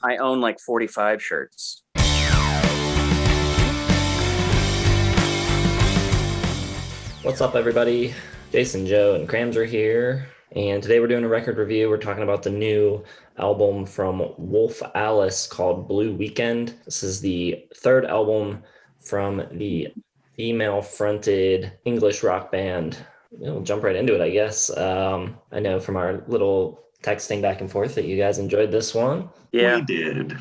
I own like 45 shirts. What's up, everybody? Jason, Joe, and Crams are here. And today we're doing a record review. We're talking about the new album from Wolf Alice called Blue Weekend. This is the third album from the female-fronted English rock band. We'll jump right into it, I guess. I know from our little texting back and forth that you guys enjoyed this one. Yeah. We did.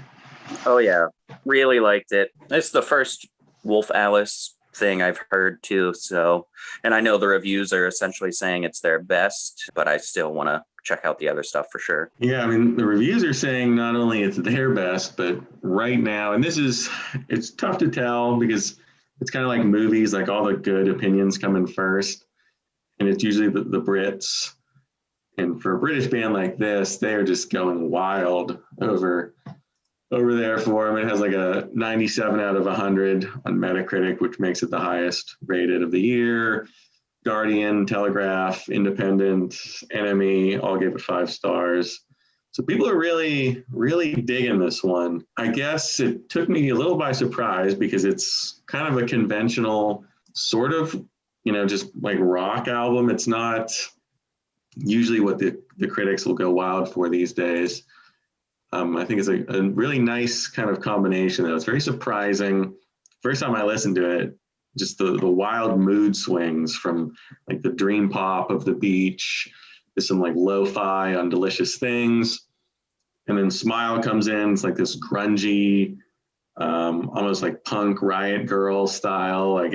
Oh, yeah. Really liked it. It's the first Wolf Alice thing I've heard too. So, and I know the reviews are essentially saying it's their best, but I still want to check out the other stuff for sure. Yeah, I mean, the reviews are saying not only it's their best, but right now, and it's tough to tell because it's kind of like movies, like all the good opinions come in first, and it's usually the Brits. And for a British band like this, they are just going wild over there for them. It has like a 97 out of 100 on Metacritic, which makes it the highest rated of the year. Guardian, Telegraph, Independent, NME all gave it 5 stars. So people are really, really digging this one. I guess it took me a little by surprise because it's kind of a conventional sort of, just like rock album. It's not usually what the critics will go wild for these days. I think it's a really nice kind of combination, though. It's very surprising. First time I listened to it, just the wild mood swings from like the dream pop of the beach to some like lo-fi on Delicious Things. And then Smile comes in. It's like this grungy, almost like punk Riot Girl style.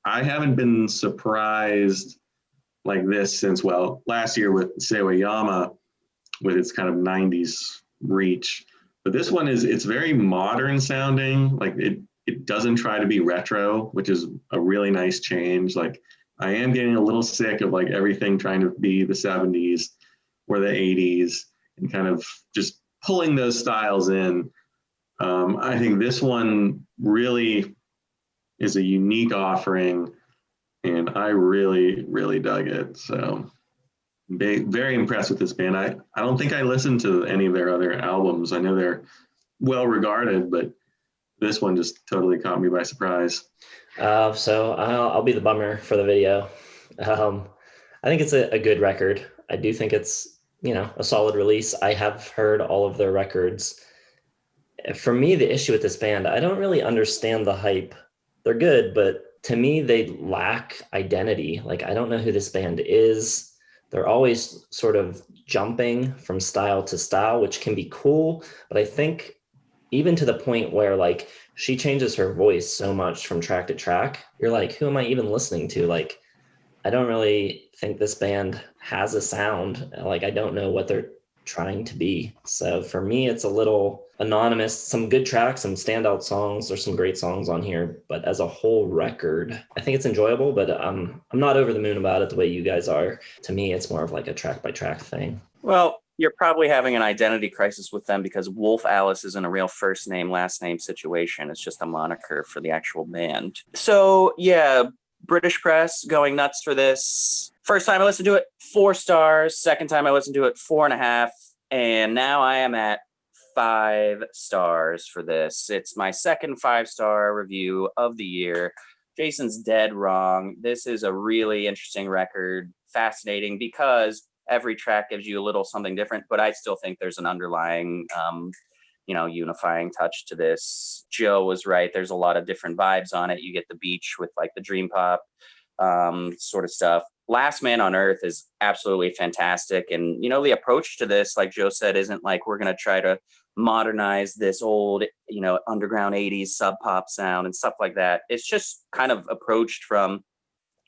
I haven't been surprised like this since, last year with Sewayama with its kind of 90s reach. But this one it's very modern sounding. Like it doesn't try to be retro, which is a really nice change. Like I am getting a little sick of like everything trying to be the 70s or the 80s and kind of just pulling those styles in. I think this one really is a unique offering, and I really, really dug it. So very impressed with this band. I don't think I listened to any of their other albums. I know they're well regarded, but this one just totally caught me by surprise. So I'll be the bummer for the video. I think it's a good record. I do think it's, a solid release. I have heard all of their records. For me, the issue with this band, I don't really understand the hype. They're good, but to me, they lack identity. Like, I don't know who this band is. They're always sort of jumping from style to style, which can be cool. But I think even to the point where like she changes her voice so much from track to track, you're like, who am I even listening to? Like, I don't really think this band has a sound. Like, I don't know what they're trying to be. So for me, it's a little anonymous. Some good tracks, some standout songs. There's some great songs on here, but as a whole record, I think it's enjoyable, but I'm not over the moon about it the way you guys are. To me, it's more of like a track by track thing. Well, you're probably having an identity crisis with them because Wolf Alice isn't a real first name, last name situation. It's just a moniker for the actual band. So yeah, British press going nuts for this. First time I listened to it, 4 stars. Second time I listened to it, 4.5. And now I am at 5 stars for this. It's my second 5-star review of the year. Jason's dead wrong. This is a really interesting record, fascinating because every track gives you a little something different, but I still think there's an underlying, unifying touch to this. Joe was right. There's a lot of different vibes on it. You get the beach with like the dream pop sort of stuff. Last Man on Earth is absolutely fantastic. And, the approach to this, like Joe said, isn't like we're going to try to modernize this old, underground 80s sub pop sound and stuff like that. It's just kind of approached from,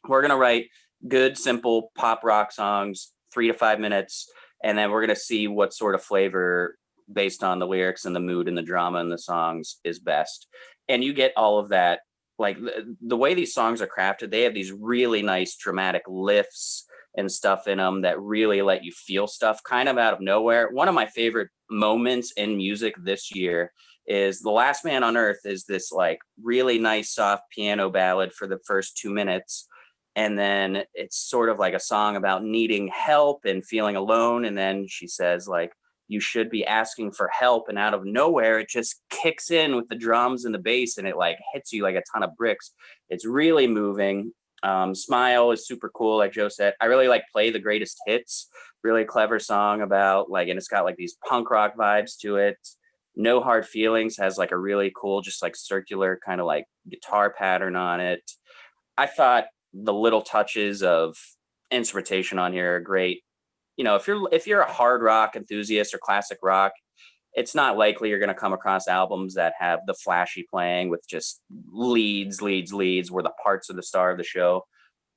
we're going to write good, simple pop rock songs, 3 to 5 minutes, and then we're going to see what sort of flavor based on the lyrics and the mood and the drama in the songs is best. And you get all of that. Like the way these songs are crafted, they have these really nice dramatic lifts and stuff in them that really let you feel stuff kind of out of nowhere. One of my favorite moments in music this year is The Last Man on Earth is this like really nice soft piano ballad for the first 2 minutes. And then it's sort of like a song about needing help and feeling alone. And then she says like, you should be asking for help, and out of nowhere it just kicks in with the drums and the bass, and it like hits you like a ton of bricks. It's really moving. Smile is super cool, like Joe said. I really like Play the Greatest Hits, really clever song about like, and it's got like these punk rock vibes to it. No Hard Feelings has like a really cool, just like circular kind of like guitar pattern on it. I thought the little touches of instrumentation on here are great. You know, if you're a hard rock enthusiast or classic rock, it's not likely you're going to come across albums that have the flashy playing with just leads, where the parts are the star of the show.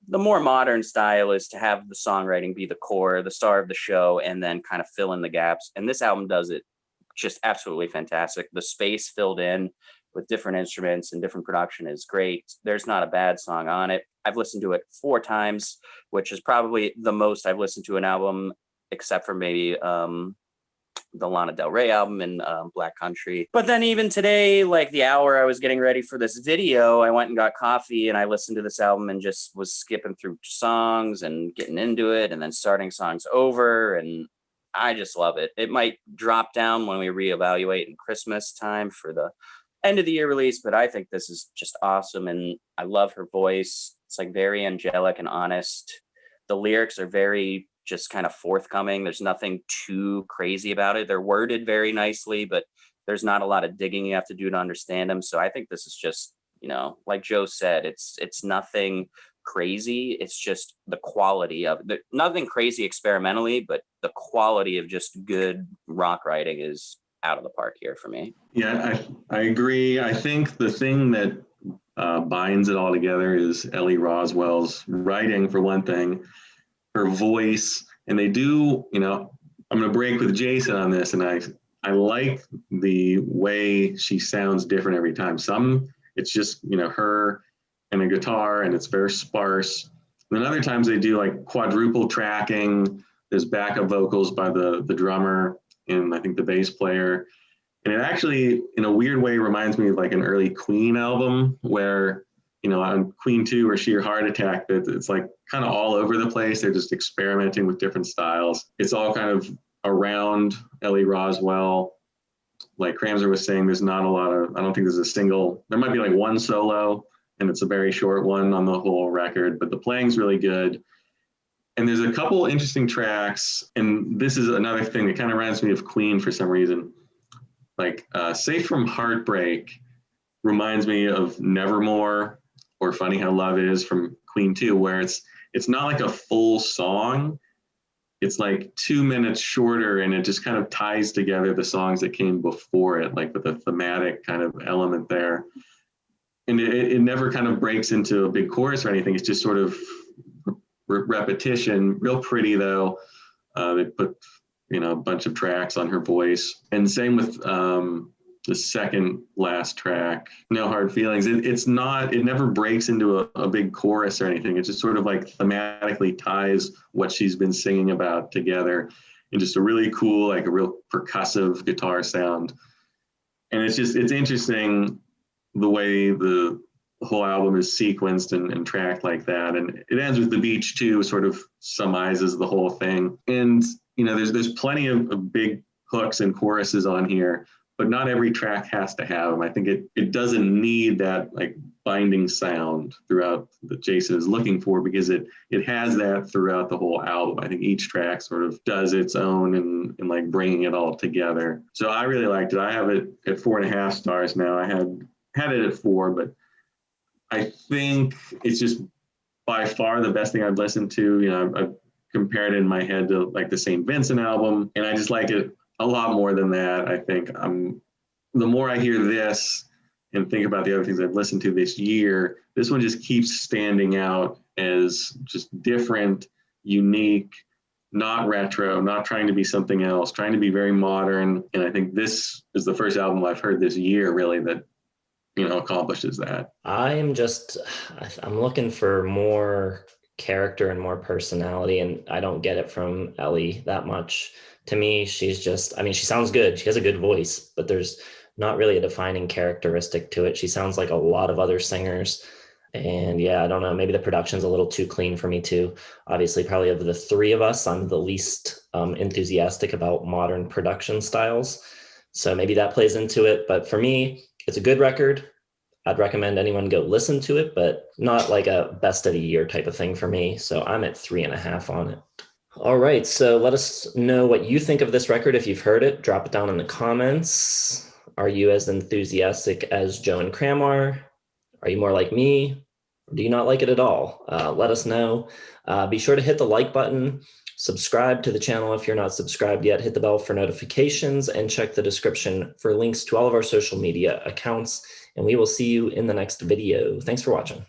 The more modern style is to have the songwriting be the core, the star of the show, and then kind of fill in the gaps. And this album does it just absolutely fantastic. The space filled in with different instruments and different production is great. There's not a bad song on it. I've listened to it 4 times, which is probably the most I've listened to an album, except for maybe the Lana Del Rey album and Black Country. But then even today, like the hour I was getting ready for this video, I went and got coffee and I listened to this album and just was skipping through songs and getting into it and then starting songs over. And I just love it. It might drop down when we reevaluate in Christmas time for the end of the year release, but I think this is just awesome. And I love her voice. It's like very angelic and honest. The lyrics are very just kind of forthcoming. There's nothing too crazy about it. They're worded very nicely, but there's not a lot of digging you have to do to understand them. So I think this is just, you know, like Joe said, it's nothing crazy. It's just the quality of nothing crazy experimentally, but the quality of just good rock writing is out of the park here for me. Yeah, I agree. I think the thing that binds it all together is Ellie Roswell's writing, for one thing, her voice, and they do, you know, I'm going to break with Jason on this, and I like the way she sounds different every time. Some, it's just, you know, her and a guitar, and it's very sparse. And then other times they do like quadruple tracking. There's backup vocals by the drummer and I think the bass player. And it actually, in a weird way, reminds me of like an early Queen album where, you know, on Queen 2 or Sheer Heart Attack, it's like kind of all over the place. They're just experimenting with different styles. It's all kind of around Ellie Roswell. Like Kramser was saying, there's not a lot of, I don't think there's a single, there might be like one solo, and it's a very short one on the whole record, but the playing's really good. And there's a couple interesting tracks, and this is another thing that kind of reminds me of Queen for some reason. Like Safe from Heartbreak reminds me of Nevermore or Funny How Love Is from Queen 2, where it's not like a full song. It's like 2 minutes shorter, and it just kind of ties together the songs that came before it, like with a thematic kind of element there. And it never kind of breaks into a big chorus or anything. It's just sort of repetition. Real pretty, though. They put, you know, a bunch of tracks on her voice. And same with the second last track, No Hard Feelings. It never breaks into a big chorus or anything. It just sort of like thematically ties what she's been singing about together in just a really cool, like a real percussive guitar sound. And it's interesting the way the whole album is sequenced and tracked like that. And it ends with The Beach too, sort of summarizes the whole thing. And, you know, there's plenty of big hooks and choruses on here, but not every track has to have them. I think it doesn't need that like binding sound throughout that Jason is looking for, because it has that throughout the whole album. I think each track sort of does its own and like bringing it all together. So I really liked it. I have it at 4.5 stars now. I had it at 4, but I think it's just by far the best thing I've listened to. You know, I've compared it in my head to like the St. Vincent album, and I just like it a lot more than that. I think the more I hear this and think about the other things I've listened to this year, this one just keeps standing out as just different, unique, not retro, not trying to be something else, trying to be very modern. And I think this is the first album I've heard this year really that, you know, accomplishes that. I'm looking for more character and more personality, and I don't get it from Ellie that much. To me, she's just, I mean, she sounds good. She has a good voice, but there's not really a defining characteristic to it. She sounds like a lot of other singers. And yeah, I don't know, maybe the production's a little too clean for me too. Obviously, probably of the three of us, I'm the least enthusiastic about modern production styles. So maybe that plays into it. But for me, it's a good record. I'd recommend anyone go listen to it, but not like a best of the year type of thing for me. So I'm at 3.5 on it. All right, so let us know what you think of this record. If you've heard it, drop it down in the comments. Are you as enthusiastic as Joe and Cram are? Are you more like me? Or do you not like it at all? Let us know. Be sure to hit the like button, subscribe to the channel if you're not subscribed yet, hit the bell for notifications, and check the description for links to all of our social media accounts. And we will see you in the next video. Thanks for watching.